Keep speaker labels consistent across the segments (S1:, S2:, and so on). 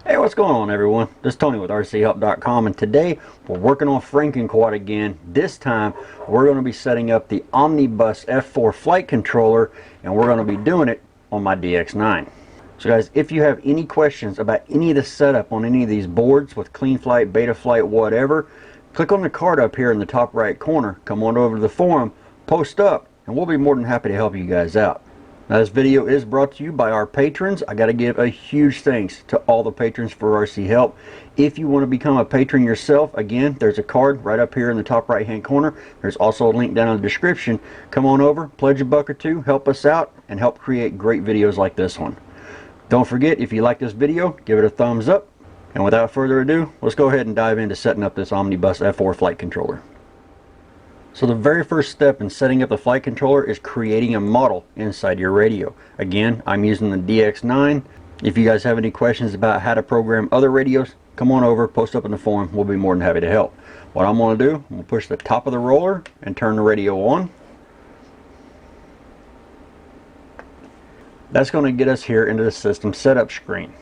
S1: Hey, what's going on everyone? This is Tony with RcHelpDotCom, and today we're working on Frankenquad again. This time we're going to be setting up the Omnibus F4 flight controller, and we're going to be doing it on my DX9. So guys, if you have any questions about any of the setup on any of these boards with CleanFlight, Betaflight, whatever, click on the card up here in the top right corner, come on over to the forum, post up, and we'll be more than happy to help you guys out. Now, this video is brought to you by our patrons. I got to give a huge thanks to all the patrons for RC Help. If you want to become a patron yourself, again, there's a card right up here in the top right hand corner. There's also a link down in the description. Come on over, pledge $1 or $2, help us out, and help create great videos like this one. Don't forget, if you like this video, give it a thumbs up. And without further ado, let's go ahead and dive into setting up this Omnibus F4 flight controller. So the very first step in setting up the flight controller is creating a model inside your radio. Again, I'm using the DX9. If you guys have any questions about how to program other radios, come on over, post up in the forum. We'll be more than happy to help. What I'm going to do, I'm going to push the top of the roller and turn the radio on. That's going to get us here into the system setup screen.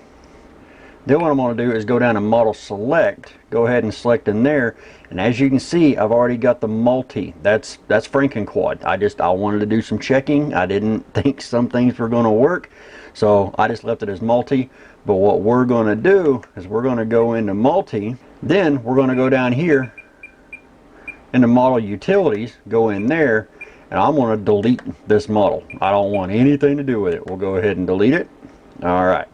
S1: Then what I'm going to do is go down to model select, go ahead and select in there, and as you can see, I've already got the multi. That's Frankenquad. I wanted to do some checking. I didn't think some things were going to work, so I just left it as multi. But what we're going to do is we're going to go into multi, then we're going to go down here into model utilities, go in there, and I'm going to delete this model. I don't want anything to do with it. We'll go ahead and delete it. All right.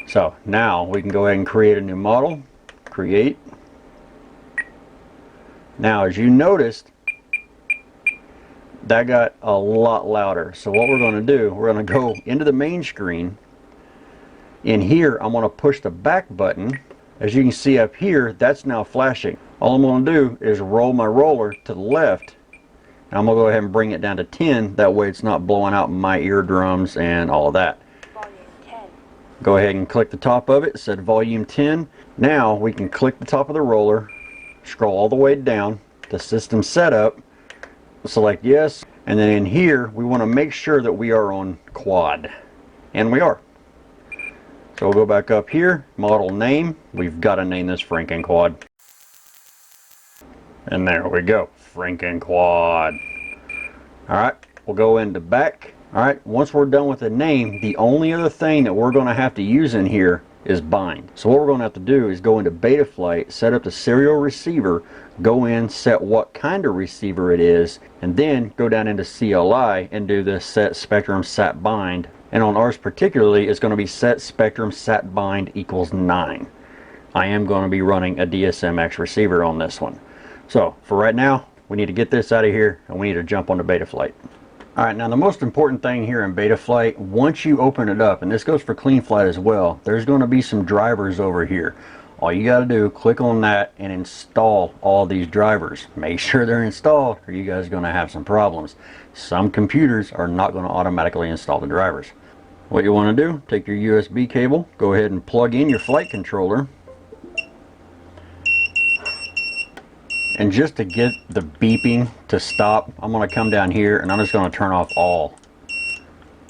S1: So now we can go ahead and create a new model. Create. Now, as you noticed, that got a lot louder. So what we're going to do, we're going to go into the main screen. In here, I'm going to push the back button. As you can see up here, that's now flashing. All I'm going to do is roll my roller to the left. And I'm going to go ahead and bring it down to 10. That way it's not blowing out my eardrums and all of that. Go ahead and click the top of it. It said volume 10. Now we can click the top of the roller, scroll all the way down to system setup, select yes, and then in here we want to make sure that we are on quad, and we are. So we'll go back up here, model name. We've got to name this Frankenquad, and there we go, Frankenquad. All right, we'll go into back. Alright, once we're done with the name, the only other thing that we're going to have to use in here is bind. So what we're going to have to do is go into Betaflight, set up the serial receiver, go in, set what kind of receiver it is, and then go down into CLI and do the set Spektrum sat bind. And on ours particularly, it's going to be set Spektrum sat bind equals 9. I am going to be running a DSMX receiver on this one. So for right now, we need to get this out of here and we need to jump onto Betaflight. Alright, now the most important thing here in Betaflight, once you open it up, and this goes for CleanFlight as well, there's going to be some drivers over here. All you got to do, click on that and install all these drivers. Make sure they're installed or you guys are going to have some problems. Some computers are not going to automatically install the drivers. What you want to do, take your USB cable, go ahead and plug in your flight controller. And just to get the beeping to stop, I'm going to come down here and I'm just going to turn off all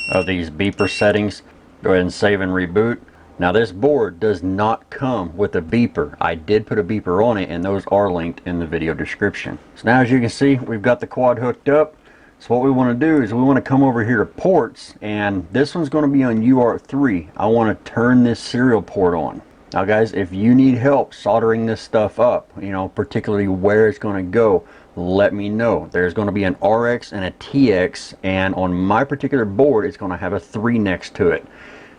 S1: of these beeper settings. Go ahead and save and reboot. Now this board does not come with a beeper. I did put a beeper on it and those are linked in the video description. So now as you can see, we've got the quad hooked up. So what we want to do is we want to come over here to ports, and this one's going to be on UART3. I want to turn this serial port on. Now guys, if you need help soldering this stuff up, particularly where it's going to go, let me know. There's going to be an RX and a TX, and on my particular board, it's going to have a 3 next to it.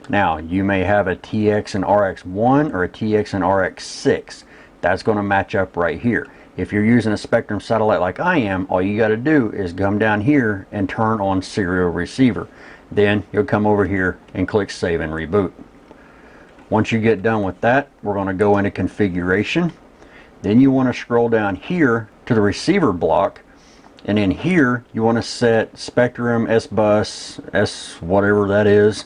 S1: Now, you may have a TX and RX1 or a TX and RX6. That's going to match up right here. If you're using a Spektrum satellite like I am, all you got to do is come down here and turn on serial receiver. Then you'll come over here and click save and reboot. Once you get done with that, we're going to go into configuration. Then you want to scroll down here to the receiver block, and in here you want to set Spektrum S-Bus, S whatever that is.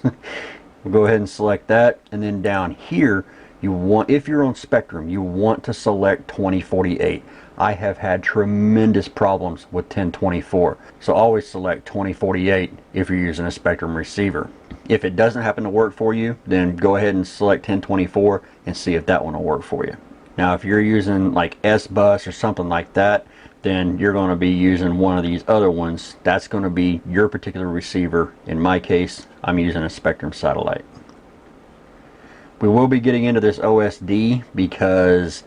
S1: We'll go ahead and select that, and then down here if you're on Spektrum, you want to select 2048. I have had tremendous problems with 1024, so always select 2048 if you're using a Spektrum receiver. If it doesn't happen to work for you, then go ahead and select 1024 and see if that one will work for you. Now if you're using like S-Bus or something like that, then you're going to be using one of these other ones. That's going to be your particular receiver. In my case, I'm using a Spektrum satellite. We will be getting into this OSD because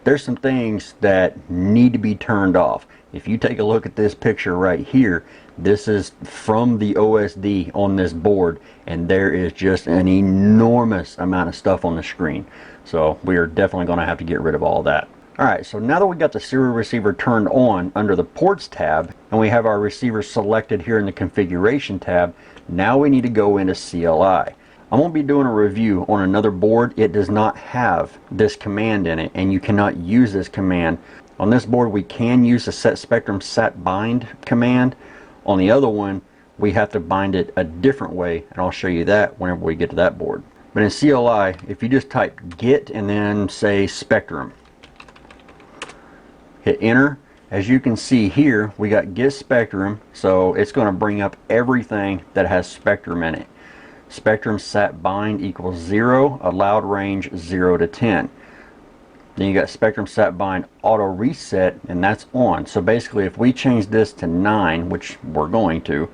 S1: there's some things that need to be turned off. If you take a look at this picture right here, this is from the OSD on this board, and there is just an enormous amount of stuff on the screen. So we are definitely going to have to get rid of all that. Alright, so now that we got the serial receiver turned on under the ports tab, and we have our receiver selected here in the configuration tab, now we need to go into CLI. I'm going to be doing a review on another board. It does not have this command in it, and you cannot use this command. On this board we can use the set Spektrum sat bind command. On the other one we have to bind it a different way, and I'll show you that whenever we get to that board. But in CLI, if you just type get and then say Spektrum, hit enter, as you can see here we got get Spektrum, so it's going to bring up everything that has Spektrum in it. Spektrum sat bind equals 0, allowed range 0 to 10. Then you got Spektrum sat bind auto reset, and that's on. So basically if we change this to 9, which we're going to,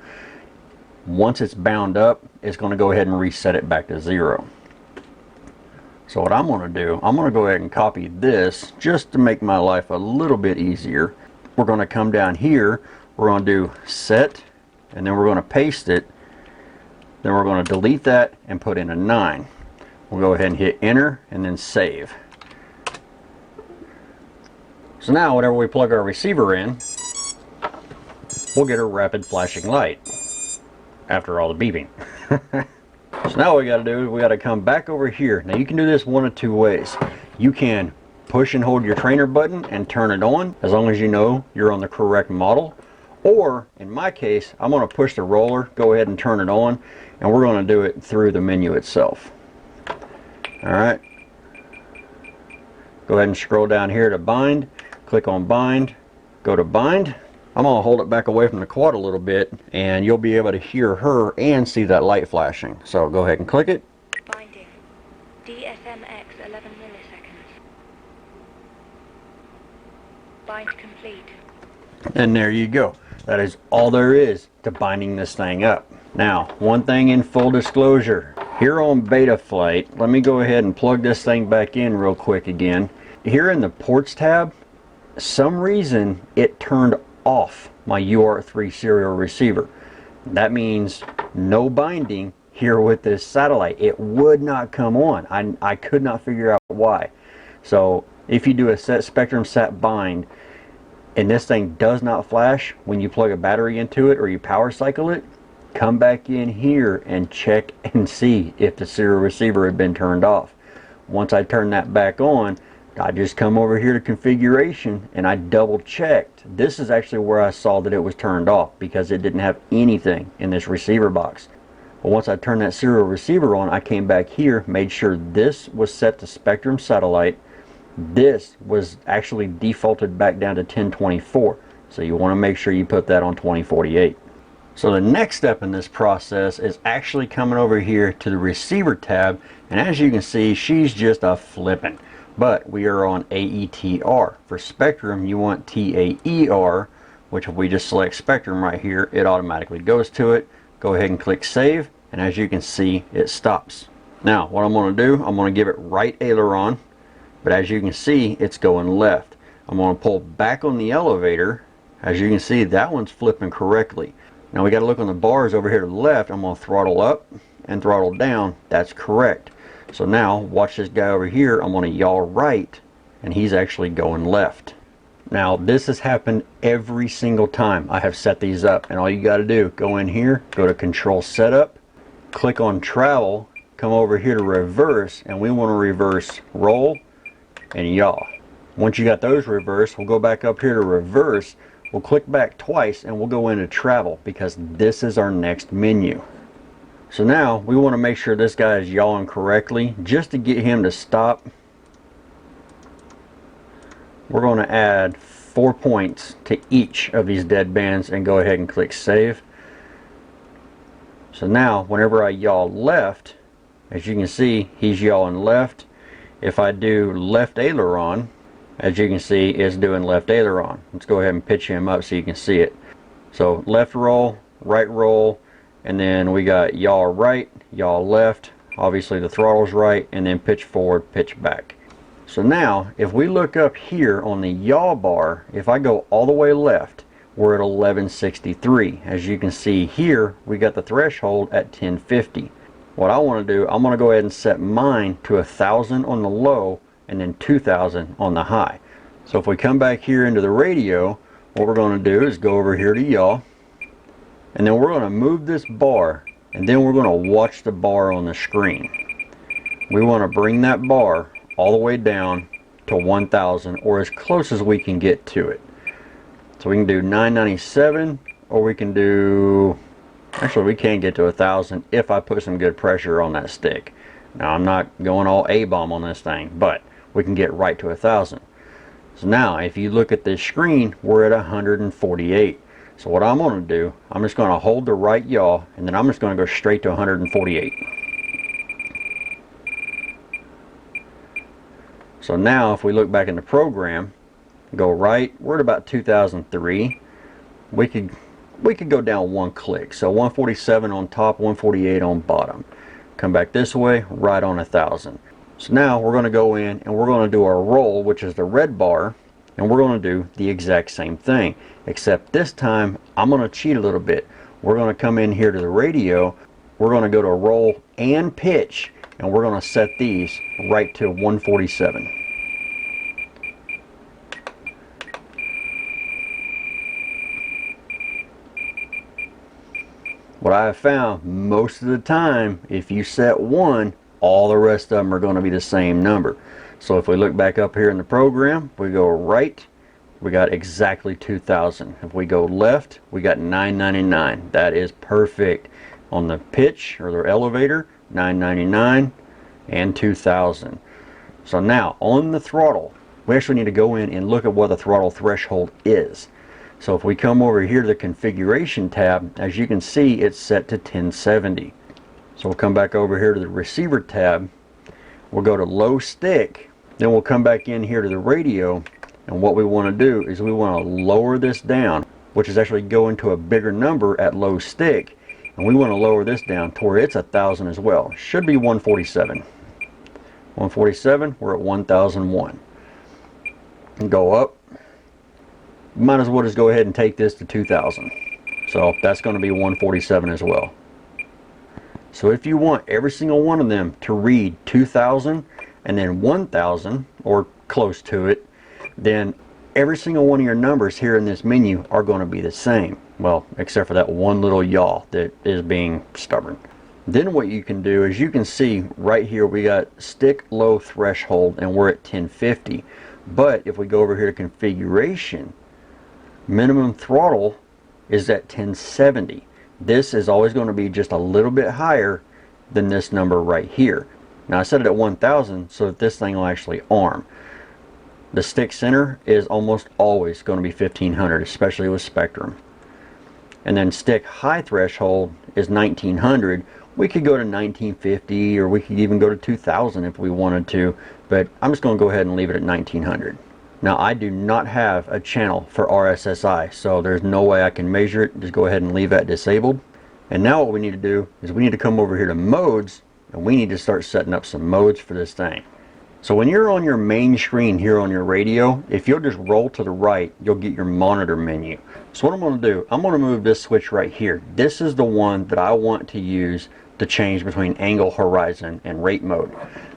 S1: once it's bound up, it's going to go ahead and reset it back to 0. So what I'm going to do, I'm going to go ahead and copy this just to make my life a little bit easier. We're going to come down here, we're going to do set, and then we're going to paste it. Then we're going to delete that and put in a 9. We'll go ahead and hit enter and then save. So now whenever we plug our receiver in, we'll get a rapid flashing light after all the beeping. So now what we got to do is we got to come back over here. Now you can do this one of two ways. You can push and hold your trainer button and turn it on, as long as you know you're on the correct model. Or in my case, I'm going to push the roller, go ahead and turn it on, and we're going to do it through the menu itself. Alright, go ahead and scroll down here to bind, click on bind, go to bind. I'm going to hold it back away from the quad a little bit, and you'll be able to hear her and see that light flashing. So go ahead and click it.
S2: Binding. DSMX 11 milliseconds. Bind complete.
S1: And there you go. That is all there is to binding this thing up. Now, one thing in full disclosure. Here on Betaflight, let me go ahead and plug this thing back in real quick again. Here in the ports tab, some reason it turned off my UR3 serial receiver. That means no binding here with this satellite. It would not come on. I could not figure out why. So if you do a set Spektrum sat bind and this thing does not flash when you plug a battery into it or you power cycle it, come back in here and check and see if the serial receiver had been turned off. Once I turn that back on, I just come over here to configuration and I double checked. This is actually where I saw that it was turned off, because it didn't have anything in this receiver box. But once I turned that serial receiver on, I came back here, made sure this was set to Spektrum satellite. This was actually defaulted back down to 1024. So you want to make sure you put that on 2048. So the next step in this process is actually coming over here to the receiver tab, and as you can see, she's just a flippin'. But we are on AETR. For Spektrum, you want TAER, which if we just select Spektrum right here, it automatically goes to it. Go ahead and click save, and as you can see, it stops. Now, what I'm going to do, I'm going to give it right aileron, but as you can see, it's going left. I'm going to pull back on the elevator. As you can see, that one's flipping correctly. Now we got to look on the bars over here to the left. I'm going to throttle up and throttle down. That's correct. So now watch this guy over here. I'm going to yaw right, and he's actually going left. Now this has happened every single time I have set these up, and all you got to do, go in here, go to control setup, click on travel, come over here to reverse, and we want to reverse roll and yaw. Once you got those reversed, we'll go back up here to reverse. We'll click back twice and we'll go into travel, because this is our next menu. So now we want to make sure this guy is yawing correctly. Just to get him to stop, we're going to add 4 points to each of these dead bands and go ahead and click save. So now whenever I yaw left, as you can see, he's yawing left. If I do left aileron, as you can see, it's doing left aileron. Let's go ahead and pitch him up so you can see it. So left roll, right roll, and then we got yaw right, yaw left, obviously the throttle's right, and then pitch forward, pitch back. So now if we look up here on the yaw bar, if I go all the way left, we're at 1163. As you can see here, we got the threshold at 1050. What I want to do, I'm going to go ahead and set mine to 1000 on the low and then 2000 on the high. So if we come back here into the radio, what we're going to do is go over here to yaw, and then we're going to move this bar, and then we're going to watch the bar on the screen. We want to bring that bar all the way down to 1000, or as close as we can get to it. So we can do 997, or we can do, actually we can get to 1000 if I put some good pressure on that stick. Now I'm not going all A-bomb on this thing, but we can get right to 1000. So now if you look at this screen, we're at 148. So what I'm going to do, I'm just going to hold the right yaw, and then I'm just going to go straight to 148. So now if we look back in the program, go right, we're at about 2003. We could go down one click. So 147 on top, 148 on bottom. Come back this way, right on 1000. So now we're going to go in and we're going to do our roll, which is the red bar, and we're going to do the exact same thing, except this time I'm going to cheat a little bit. We're going to come in here to the radio, we're going to go to roll and pitch, and we're going to set these right to 147. What I have found most of the time, if you set one, all the rest of them are going to be the same number. So if we look back up here in the program, we go right, we got exactly 2000. If we go left, we got 999. That is perfect. On the pitch or the elevator, 999 and 2000. So now on the throttle, we actually need to go in and look at what the throttle threshold is. So if we come over here to the configuration tab, as you can see, it's set to 1070. So we'll come back over here to the receiver tab, we'll go to low stick, then we'll come back in here to the radio, and what we want to do is we want to lower this down, which is actually going to a bigger number at low stick, and we want to lower this down to where it's 1000 as well. Should be 147. 147, we're at 1001. And go up. Might as well just go ahead and take this to 2000. So that's going to be 147 as well. So if you want every single one of them to read 2000 and then 1000 or close to it, then every single one of your numbers here in this menu are going to be the same. Well, except for that one little yaw that is being stubborn. Then what you can do is you can see right here we got stick low threshold and we're at 1050. But if we go over here to configuration, minimum throttle is at 1070. This is always going to be just a little bit higher than this number right here. Now I set it at 1000 so that this thing will actually arm. The stick center is almost always going to be 1500, especially with Spektrum. And then stick high threshold is 1900. We could go to 1950 or we could even go to 2000 if we wanted to, but I'm just going to go ahead and leave it at 1900. Now I do not have a channel for RSSI, so there's no way I can measure it. Just go ahead and leave that disabled. And now what we need to do is we need to come over here to modes, and we need to start setting up some modes for this thing. So when you're on your main screen here on your radio, if you'll just roll to the right, you'll get your monitor menu. So what I'm going to do, I'm going to move this switch right here. This is the one that I want to use to change between angle, horizon, and rate mode.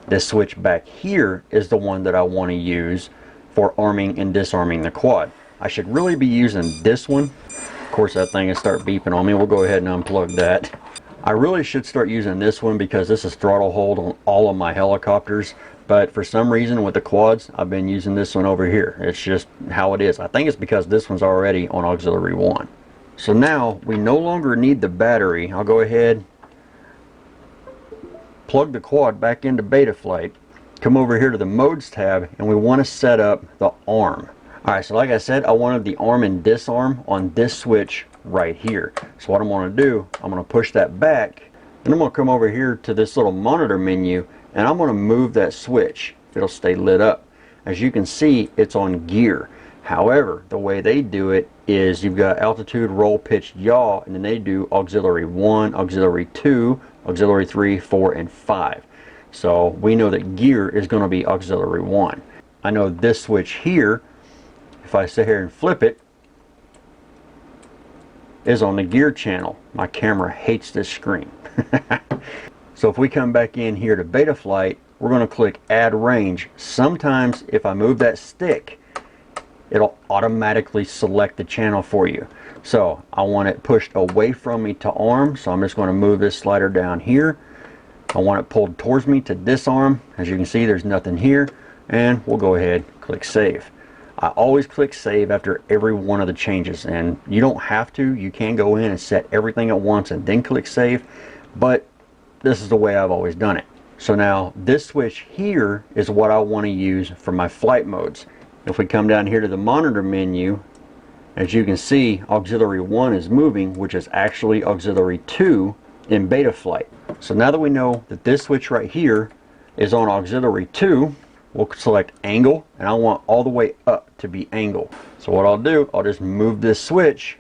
S1: This switch back here is the one that I want to use for arming and disarming the quad. I should really be using this one. Of course that thing will start beeping on me. We'll go ahead and unplug that. I really should start using this one because this is throttle hold on all of my helicopters, but for some reason with the quads I've been using this one over here. It's just how it is. I think it's because this one's already on auxiliary 1. So now we no longer need the battery. I'll go ahead, plug the quad back into Betaflight, come over here to the modes tab, and we want to set up the arm. Alright, so like I said, I wanted the arm and disarm on this switch right here. So what I'm going to do, I'm going to push that back, and I'm going to come over here to this little monitor menu, and I'm going to move that switch. It'll stay lit up. As you can see, it's on gear. However, the way they do it is you've got altitude, roll, pitch, yaw, and then they do auxiliary 1, auxiliary 2, auxiliary 3, 4, and 5. So we know that gear is going to be auxiliary 1. I know this switch here, if I sit here and flip it, is on the gear channel. My camera hates this screen. So if we come back in here to Betaflight, we're going to click add range. Sometimes if I move that stick, it'll automatically select the channel for you. So I want it pushed away from me to arm, so I'm just going to move this slider down here. I want it pulled towards me to disarm. As you can see, there's nothing here, and we'll go ahead and click save. I always click save after every one of the changes, and you don't have to. You can go in and set everything at once and then click save, but this is the way I've always done it. So now this switch here is what I want to use for my flight modes. If we come down here to the monitor menu, as you can see, auxiliary 1 is moving, which is actually auxiliary 2 in Betaflight. So now that we know that this switch right here is on auxiliary 2, we'll select angle, and I want all the way up to be angle. So what I'll do, I'll just move this switch,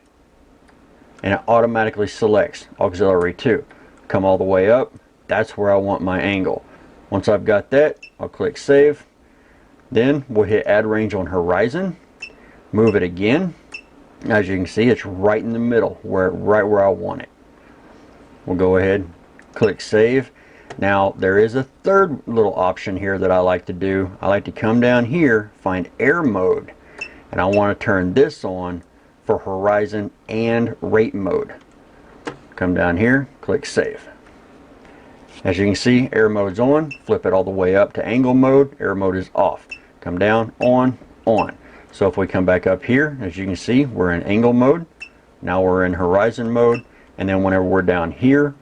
S1: and it automatically selects auxiliary 2. Come all the way up, that's where I want my angle. Once I've got that, I'll click save. Then we'll hit add range on horizon, move it again. As you can see, it's right in the middle, right where I want it. We'll go ahead, click save. Now there is a third little option here that I like to do. I like to come down here, find air mode, and I want to turn this on for horizon and rate mode. Come down here, click save. As you can see, air mode's on. Flip it all the way up to angle mode, air mode is off. Come down, on. So if we come back up here, as you can see, we're in angle mode. Now we're in horizon mode, and then whenever we're down here,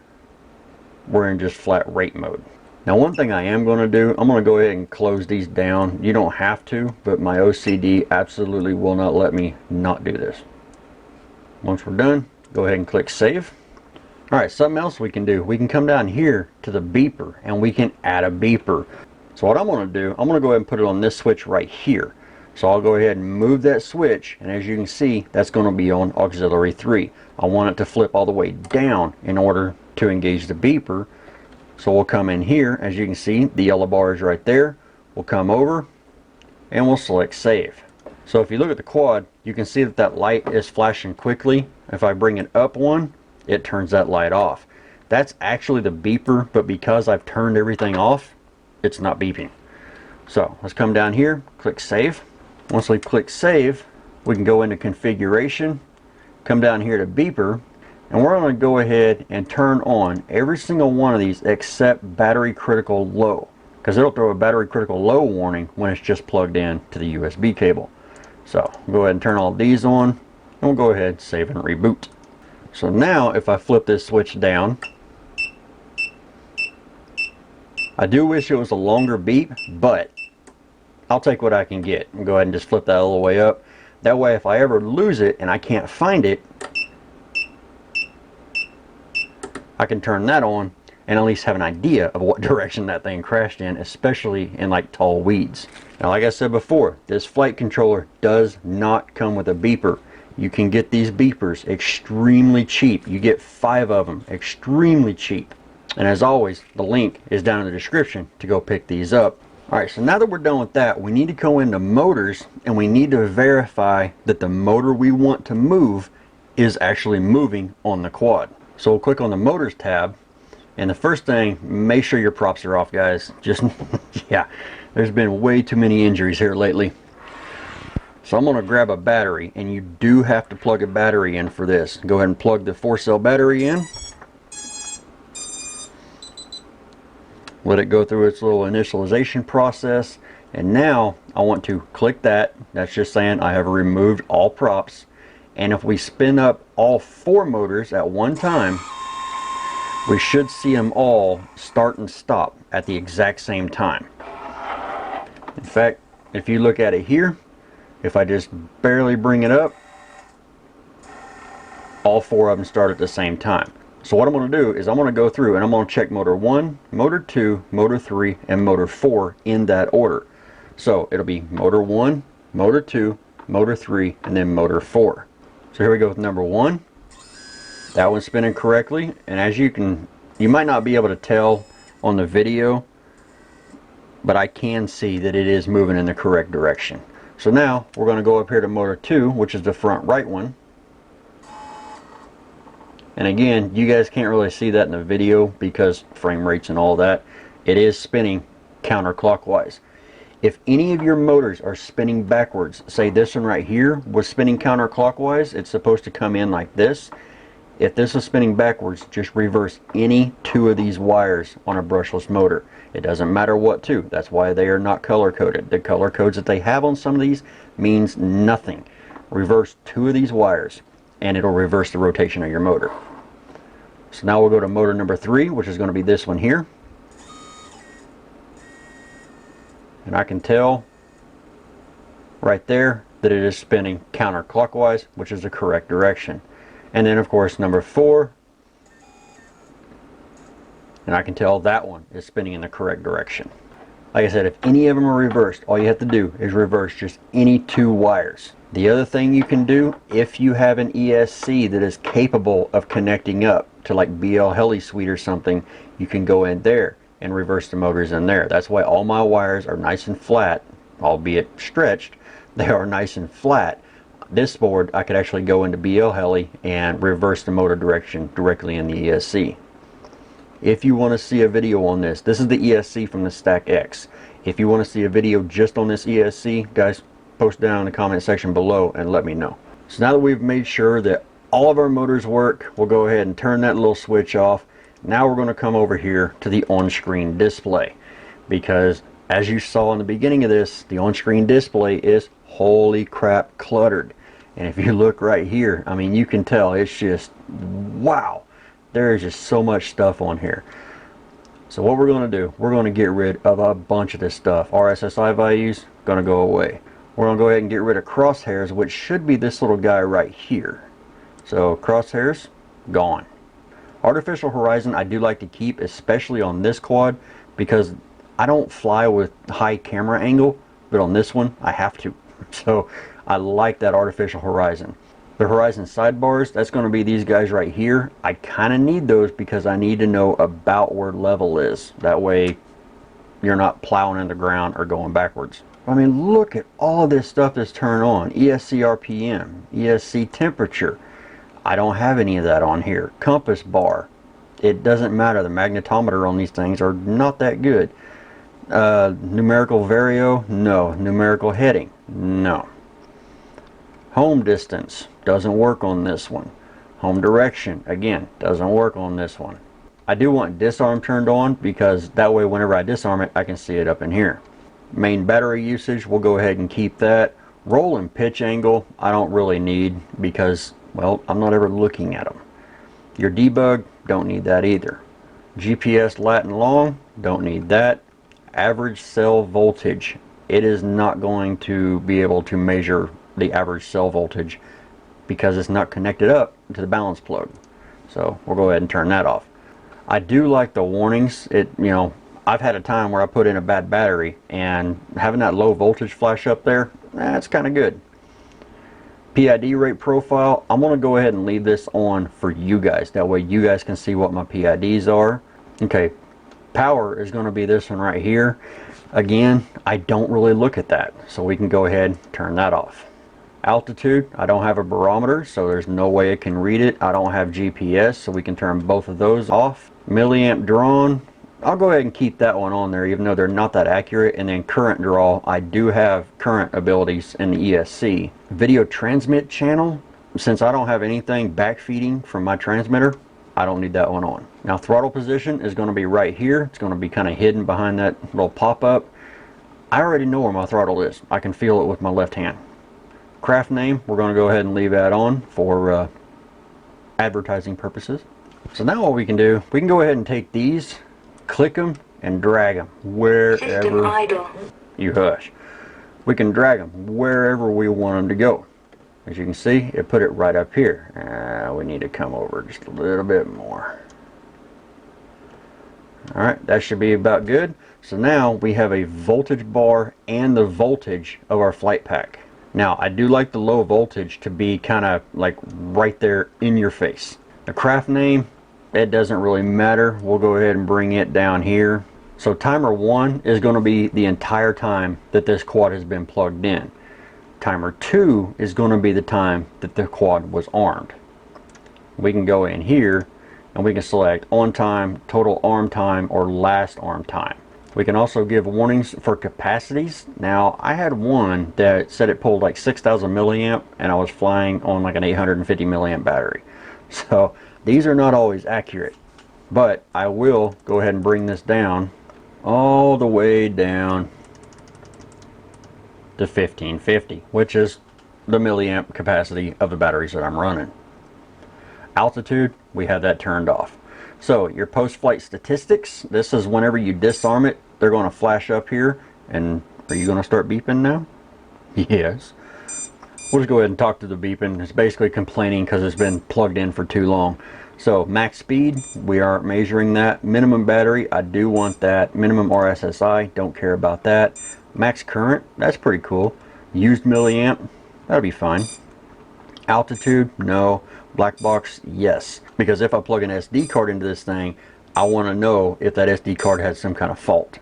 S1: we're in just flat rate mode. Now one thing I am going to do, I'm going to go ahead and close these down. You don't have to, but my OCD absolutely will not let me not do this. Once we're done, go ahead and click save. Alright, something else we can do. We can come down here to the beeper and we can add a beeper. So what I'm going to do, I'm going to go ahead and put it on this switch right here. So I'll go ahead and move that switch, and as you can see, that's going to be on auxiliary 3. I want it to flip all the way down in order to engage the beeper. So we'll come in here, as you can see, the yellow bar is right there. We'll come over and we'll select save. So if you look at the quad, you can see that that light is flashing quickly. If I bring it up one, it turns that light off. That's actually the beeper, but because I've turned everything off, it's not beeping. So let's come down here, click save. Once we click save, we can go into configuration, come down here to beeper, and we're going to go ahead and turn on every single one of these except battery critical low, because it'll throw a battery critical low warning when it's just plugged in to the USB cable. So go ahead and turn all these on, and we'll go ahead, save and reboot. So now if I flip this switch down, I do wish it was a longer beep, but I'll take what I can get. I'll go ahead and just flip that all the way up. That way if I ever lose it and I can't find it, I can turn that on and at least have an idea of what direction that thing crashed in, especially in like tall weeds. Now like I said before, this flight controller does not come with a beeper. You can get these beepers extremely cheap. You get 5 of them extremely cheap. And as always, the link is down in the description to go pick these up. Alright, so now that we're done with that, we need to go into motors and we need to verify that the motor we want to move is actually moving on the quad. So we'll click on the motors tab, and the first thing, make sure your props are off, guys. Just, yeah, there's been way too many injuries here lately. So I'm going to grab a battery, and you do have to plug a battery in for this. Go ahead and plug the 4-cell battery in. Let it go through its little initialization process, and now I want to click that. That's just saying I have removed all props. And if we spin up all 4 motors at one time, we should see them all start and stop at the exact same time. In fact, if you look at it here, if I just barely bring it up, all 4 of them start at the same time. So what I'm going to do is I'm going to go through and I'm going to check motor 1, motor 2, motor 3, and motor 4 in that order. So it'll be motor 1, motor 2, motor 3, and then motor 4. So here we go with number 1. That one's spinning correctly, and as you might not be able to tell on the video, but I can see that it is moving in the correct direction. So now we're going to go up here to motor 2, which is the front right one. And again, you guys can't really see that in the video because frame rates and all that. It is spinning counterclockwise. If any of your motors are spinning backwards, say this one right here was spinning counterclockwise, it's supposed to come in like this. If this is spinning backwards, just reverse any 2 of these wires on a brushless motor. It doesn't matter what 2. That's why they are not color coded. The color codes that they have on some of these means nothing. Reverse 2 of these wires and it'll reverse the rotation of your motor. So now we'll go to motor number 3, which is going to be this one here. And I can tell right there that it is spinning counterclockwise, which is the correct direction. And then of course number 4, and I can tell that one is spinning in the correct direction. Like I said, if any of them are reversed, all you have to do is reverse just any 2 wires. The other thing you can do, if you have an ESC that is capable of connecting up to like BL Heli Suite or something, you can go in there and reverse the motors in there. That's why all my wires are nice and flat, albeit stretched. They are nice and flat. This board, I could actually go into BL Heli and reverse the motor direction directly in the ESC. If you want to see a video on this, this is the ESC from the Stack X. If you want to see a video just on this ESC, guys, post down in the comment section below and let me know. So now that we've made sure that all of our motors work, we'll go ahead and turn that little switch off. Now we're going to come over here to the on-screen display, because as you saw in the beginning of this, the on-screen display is holy crap cluttered. And if you look right here, I mean, you can tell it's just, wow, there is just so much stuff on here. So what we're going to do, we're going to get rid of a bunch of this stuff. RSSI values going to go away. We're going to go ahead and get rid of crosshairs, which should be this little guy right here. So crosshairs, gone. Artificial horizon I do like to keep, especially on this quad, because I don't fly with high camera angle, but on this one I have to. So I like that artificial horizon. The horizon sidebars, that's going to be these guys right here. I kind of need those because I need to know about where level is. That way you're not plowing in the ground or going backwards. I mean, look at all of this stuff that's turned on. ESC RPM, ESC temperature. I don't have any of that on here. Compass bar. It doesn't matter. The magnetometer on these things are not that good. Numerical vario, no. Numerical heading, no. Home distance, doesn't work on this one. Home direction, again, doesn't work on this one. I do want disarm turned on because that way whenever I disarm it, I can see it up in here. Main battery usage, we'll go ahead and keep that. Roll and pitch angle, I don't really need because, well, I'm not ever looking at them. Your debug, don't need that either. GPS lat and long, don't need that. Average cell voltage, it is not going to be able to measure the average cell voltage because it's not connected up to the balance plug. So we'll go ahead and turn that off. I do like the warnings. I've had a time where I put in a bad battery and having that low voltage flash up there, that's kind of good. PID rate profile, I'm going to go ahead and leave this on for you guys. That way you guys can see what my PIDs are. Okay, power is going to be this one right here. Again, I don't really look at that, so we can go ahead and turn that off. Altitude, I don't have a barometer, so there's no way it can read it. I don't have GPS, so we can turn both of those off. Milliamp drawn, I'll go ahead and keep that one on there even though they're not that accurate. And then current draw, I do have current abilities in the ESC. Video transmit channel, since I don't have anything backfeeding from my transmitter, I don't need that one on. Now throttle position is going to be right here. It's going to be kind of hidden behind that little pop-up. I already know where my throttle is. I can feel it with my left hand. Craft name, we're going to go ahead and leave that on for advertising purposes. So now what we can do, we can go ahead and take these, click them, and drag them wherever.
S2: idle.
S1: You hush. We can drag them wherever we want them to go. As you can see, it put it right up here. We need to come over just a little bit more. Alright, that should be about good. So now we have a voltage bar and the voltage of our flight pack. Now, I do like the low voltage to be kind of like right there in your face. The craft name, it doesn't really matter. We'll go ahead and bring it down here. So timer 1 is going to be the entire time that this quad has been plugged in. Timer 2 is going to be the time that the quad was armed. We can go in here and we can select on time, total arm time, or last arm time. We can also give warnings for capacities. Now, I had one that said it pulled like 6,000 milliamp and I was flying on like an 850 milliamp battery. So these are not always accurate, but I will go ahead and bring this down all the way down to 1550, which is the milliamp capacity of the batteries that I'm running. Altitude, we have that turned off. So your post-flight statistics, this is whenever you disarm it, they're going to flash up here. And are you going to start beeping now? Yes. We'll just go ahead and talk to the beeping. It's basically complaining because it's been plugged in for too long. So max speed, we are measuring that. Minimum battery, I do want that. Minimum RSSI, don't care about that. Max current, that's pretty cool. Used milliamp, that'll be fine. Altitude, no. Black box, yes. Because if I plug an SD card into this thing, I want to know if that SD card has some kind of fault.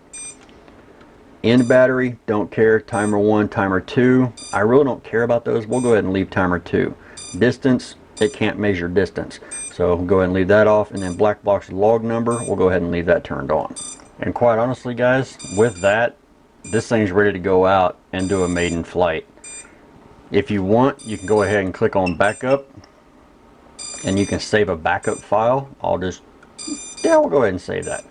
S1: End battery, don't care. Timer 1, timer 2, I really don't care about those. We'll go ahead and leave timer 2. Distance, it can't measure distance. So we'll go ahead and leave that off. And then black box log number, we'll go ahead and leave that turned on. And quite honestly, guys, with that, this thing's ready to go out and do a maiden flight. If you want, you can go ahead and click on backup and you can save a backup file. We'll go ahead and save that.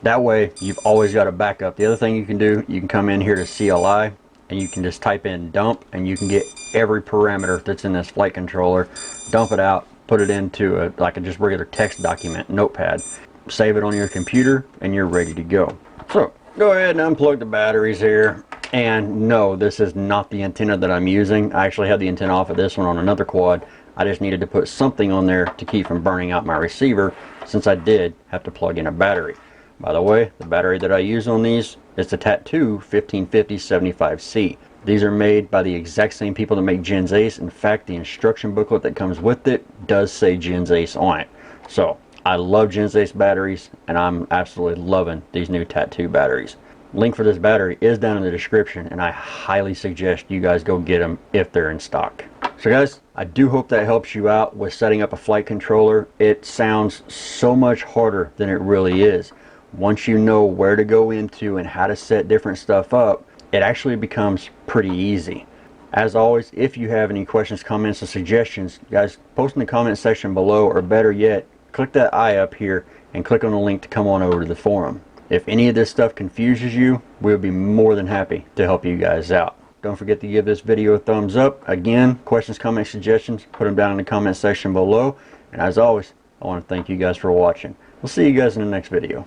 S1: That way you've always got a backup. The other thing you can do, you can come in here to CLI and you can just type in dump and you can get every parameter that's in this flight controller, dump it out, put it into like a just regular text document, notepad, save it on your computer, and you're ready to go. So go ahead and unplug the batteries here. And no, this is not the antenna that I'm using. I actually had the antenna off of this one on another quad. I just needed to put something on there to keep from burning out my receiver, since I did have to plug in a battery. By the way, the battery that I use on these is the Tattoo 1550-75C. These are made by the exact same people that make Gens Ace. In fact, the instruction booklet that comes with it does say Gens Ace on it. So I love Gens Ace batteries, and I'm absolutely loving these new Tattoo batteries. Link for this battery is down in the description, and I highly suggest you guys go get them if they're in stock. So guys, I do hope that helps you out with setting up a flight controller. It sounds so much harder than it really is. Once you know where to go into and how to set different stuff up, it actually becomes pretty easy. As always, if you have any questions, comments, or suggestions, guys, post in the comment section below, or better yet, click that I up here and click on the link to come on over to the forum. If any of this stuff confuses you, we'll be more than happy to help you guys out. Don't forget to give this video a thumbs up. Again, questions, comments, suggestions, put them down in the comment section below. And as always, I want to thank you guys for watching. We'll see you guys in the next video.